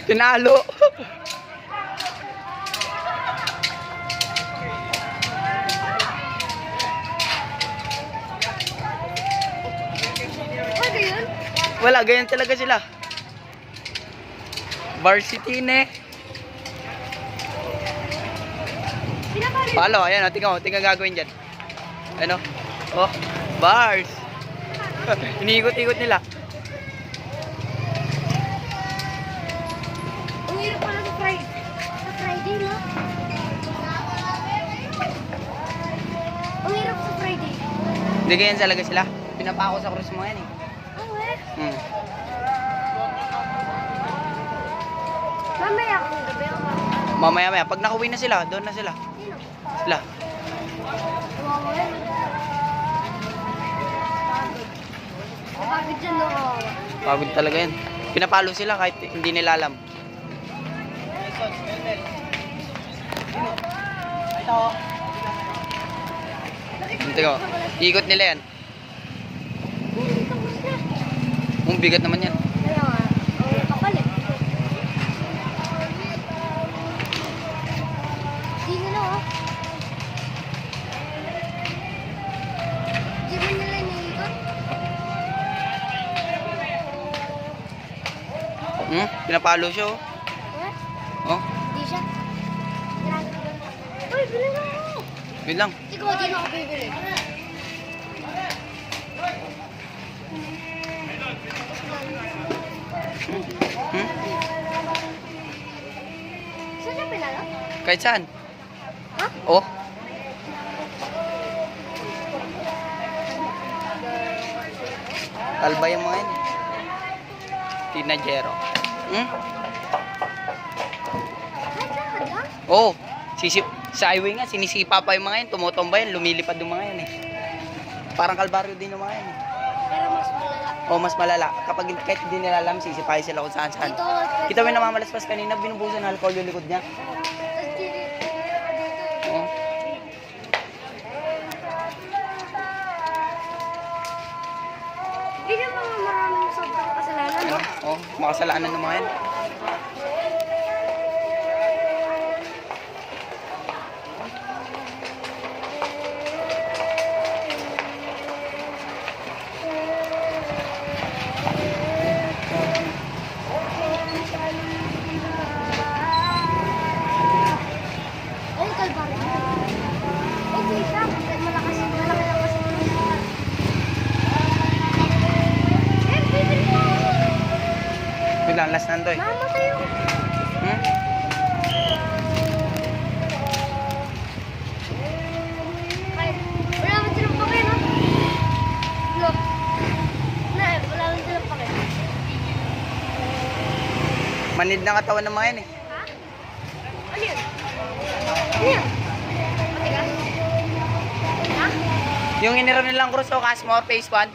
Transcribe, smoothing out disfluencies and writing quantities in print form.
Tinalo. Ano yun? Wala, ganyan talaga sila. Varsity ne. Pinapalo. Palo, ayan o, tingnan gagawin dyan. Ano? Oh, bars. Iniikot-ikot nila. Ang hirap pala sa Friday. Sa Friday, no? Ang hirap sa Friday. Hindi ganyan talaga sila. Pinapako sa cross mo yan eh. Oo eh. Hmm. Mamaya akong gabi ako. Mamaya-maya, pag nakauwi na sila, doon na sila. Sino? Sila. Kawawa yan. Pagod dyan, no? Kawawa. Pagod talaga yan. Pinapalo sila kahit hindi nila alam. Tingnan ko, ikot nila yan. Tapos na. Ang bigat naman yan. Kaya nga, ang kapal eh. Sino na, oh? Di ba nila iniikot? Pinapalo siya oh. Eh? Oh, Di siya. Uy, bilhin na ako. yun lang. Ikaw, di na ako bibili. Saan siya pinalo? Kahit saan. Ha? Oh, kalba yung mga yan. Tinajero. Lakad ha? Oh, sa highway nga, sinisipa pa yung mga yan. Tumutomba yan, lumilipad yung mga yan eh. Parang kalbaryo din yung mga yan eh. Pero mas malala. Oh, mas malala. Kapag kahit hindi nila alam, sisipahin sila kung saan saan. Dito, Kita mo yung namamalaspas kanina, binubusan ng alcohol yung likod niya. Oh. Hindi na mga maraming sobrang kasalanan, no? Oh, makasalanan ng mga yan. Ay, kalbaryo. Okay, siya. Malakas, malaki lang kasi. Eh, bibili mo. Yun lang, last nanto eh. Mama tayo. Hmm? Ay, wala naman silang pake, no? Look. Wala naman silang pake. Manid na katawan ng mga yan eh. Ha? Ano yun? Ano yun? Matigas? Ha? Yung iniram nilang cross o Cashmore Phase 1,